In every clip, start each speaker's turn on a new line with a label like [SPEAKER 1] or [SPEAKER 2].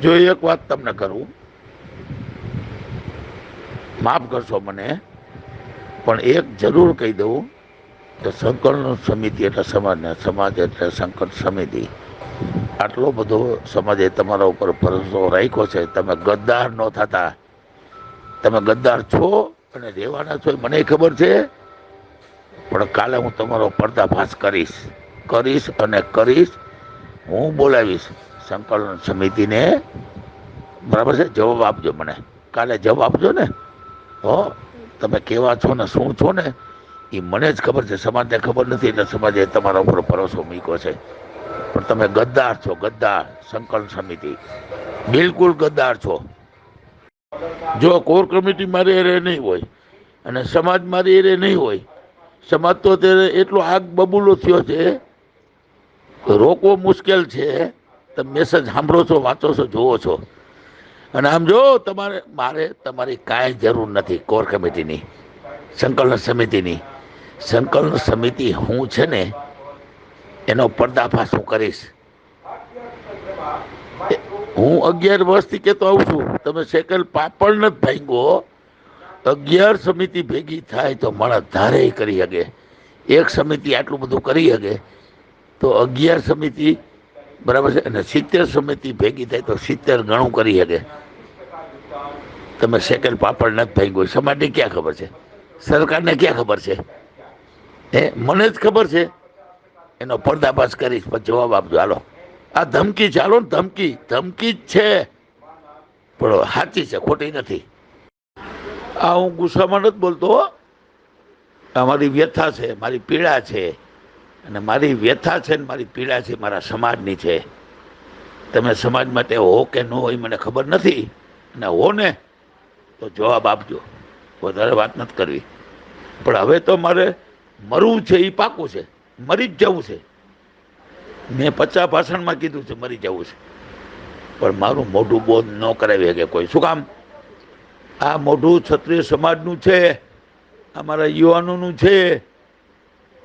[SPEAKER 1] જો એક વાત તમને કરું, માફ કરશો મને, પણ એક જરૂર કહી દઉં કે સંકલન સમિતિ એટલે સમાજને, સમાજ એટલે સંકલન સમિતિ. આટલો બધો સમાજે તમારા ઉપર ભરોસો રાખ્યો છે, તમે ગદ્દાર ન થતા. તમે ગદ્દાર છો અને રહેવાના છો, મને ખબર છે, પણ કાલે હું તમારો પર્દાફાશ કરીશ, કરીશ અને કરીશ. હું બોલાવીશ સંકલન સમિતિને, બરાબર છે? જવાબ આપજો મને, કાલે જવાબ આપજો ને. હો, તમે કેવા છો ને શું છો ને એ મને જ ખબર છે, સમાજને ખબર નથી, એટલે સમાજે તમારા ઉપર ભરોસો મૂક્યો છે. પણ તમે ગદ્દાર છો, ગદ્દાર. સંકલન સમિતિ બિલકુલ ગદ્દાર છો. જો કોર કમિટી મારી એરે નહીં હોય અને સમાજ મારી એરે નહીં હોય, સમાજ તો અત્યારે એટલો આગ બબૂલો થયો છે, રોકવો મુશ્કેલ છે. તમે મેસેજ સાંભળો છો, વાંચો છો, જુઓ છો. અને આમ જો મારે તમારી કાંઈ જરૂર નથી કોર કમિટીની, સંકલન સમિતિની. સંકલન સમિતિ હું છે ને એનો પર્દાફાશ હું કરીશ. હું 11 વર્ષથી કહેતો આવું છું, તમે સેકલ પાપડ નથી ભાંગો. 11 સમિતિ ભેગી થાય તો માણસ ધારે કરી શકે. એક સમિતિ આટલું બધું કરી શકે તો 11 સમિતિ, બરાબર છે? અને 70 સમિતિ ભેગી થાય તો 70 ગણું કરી શકે. તમે સેકલ પાપડ નથી ભાંગ્યો, સમાજને ક્યાં ખબર છે? સરકારને ક્યાં ખબર છે? મને જ ખબર છે. એનો પર્દાફાશ કરીશ, પણ જવાબ આપજો. હાલો, આ ધમકી છે, હાલો ને, ધમકી ધમકી જ છે, પણ સાચી છે, ખોટી નથી. આ હું ગુસ્સામાં નથી બોલતો. આ મારી વ્યથા છે, મારી પીડા છે. અને મારી વ્યથા છે ને મારી પીડા છે મારા સમાજની છે. તમે સમાજ માટે હો કે ન હોય મને ખબર નથી, અને હો ને તો જવાબ આપજો. વધારે વાત નથી કરવી. પણ હવે તો મારે મરવું છે, એ પાકું છે, મરી જ જવું છે. મેં 50 ભાષણમાં કીધું છે મરી જવું છે, પણ મારું મોઢું બોધ ન કરાવી શકે કોઈ. શું કામ? આ મોઢું ક્ષત્રિય સમાજનું છે, અમારા યુવાનોનું છે,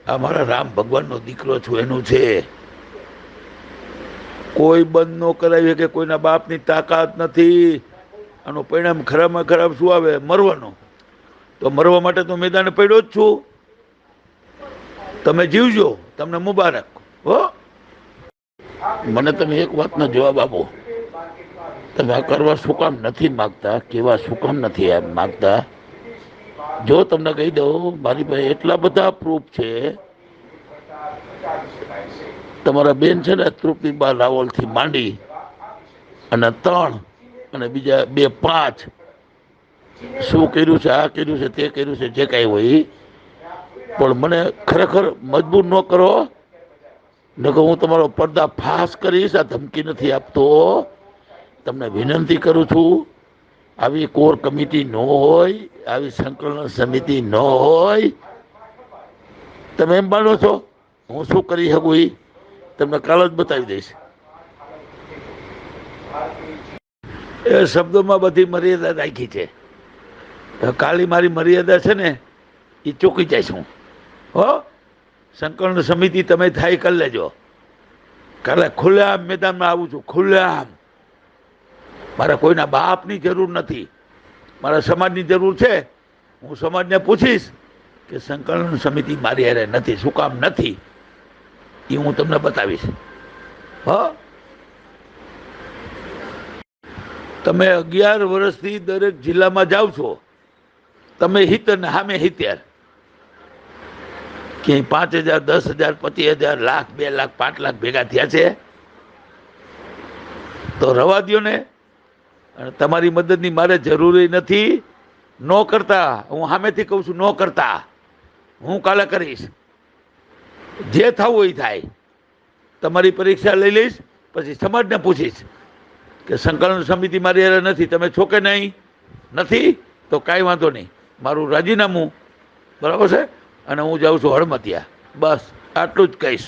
[SPEAKER 1] અમારા રામ ભગવાનનો દીકરો છું એનું છે. કોઈ બંધ ન કરાવી શકે, કોઈના બાપની તાકાત નથી. આનું પરિણામ ખરાબમાં ખરાબ શું આવે? મરવાનું. તો મરવા માટે તો મેદાને પડ્યો જ છું. તમે જીવજો, તમને મુબારક. હો, મને તમે એક વાતનો જવાબ આપો, તમે આ કરવા શું કામ નથી માગતા? કેવા શું કામ નથી માગતા? જો તમને કહી દઉં, મારી પાસે એટલા બધા પ્રૂફ છે. તમારા બેન છે ને તૃપ્તિબા રાવલ થી માંડી અને 3 અને બીજા 2 5 શું કર્યું છે, આ કર્યું છે, તે કર્યું છે, જે કાંઈ હોય. પણ મને ખરેખર મજબૂર ન કરો, નકર હું તમારો પર્દાફાશ કરીશ. આ ધમકી નથી આપતો, તમને વિનંતી કરું છું. આવી કોર કમિટી ન હોય, આવી સંકલન સમિતિ ન હોય. તમે એમ માનો છો હું શું કરી શકું? એ તમને કાલ જ બતાવી દઈશ. એ શબ્દોમાં બધી મર્યાદા રાખી છે. કાલી મારી મર્યાદા છે ને એ ચૂકી જઈશ હું. હો, સંકલન સમિતિ તમે થાય કરી લેજો. કાલે ખુલ્લેઆમ મેદાનમાં આવું છું, ખુલ્લેઆમ. મારે કોઈના બાપની જરૂર નથી, મારા સમાજની જરૂર છે. હું સમાજને પૂછીશ કે સંકલન સમિતિ મારી હારે નથી, શું કામ નથી, એ હું તમને બતાવીશ. હા, તમે 11 વર્ષથી દરેક જિલ્લામાં જાઓ છો, તમે હિત ને સામે 70, ક્યાંય 5,000, 10,000, 25,000, લાખ, 2 લાખ, 5 લાખ ભેગા થયા છે? તો રવા દો ને. અને તમારી મદદની મારે જરૂરી નથી. ન કરતા, હું સામેથી કહું છું, ન કરતા. હું કાલે કરીશ, જે થવું એ થાય. તમારી પરીક્ષા લઈ લઈશ, પછી સમાજને પૂછીશ કે સંકલન સમિતિ મારી હારે નથી, તમે છો કે નહીં? નથી તો કાંઈ વાંધો નહીં, મારું રાજીનામું, બરાબર છે, અને હું જાઉં છું હળમતિયા. બસ આટલું જ કહીશ.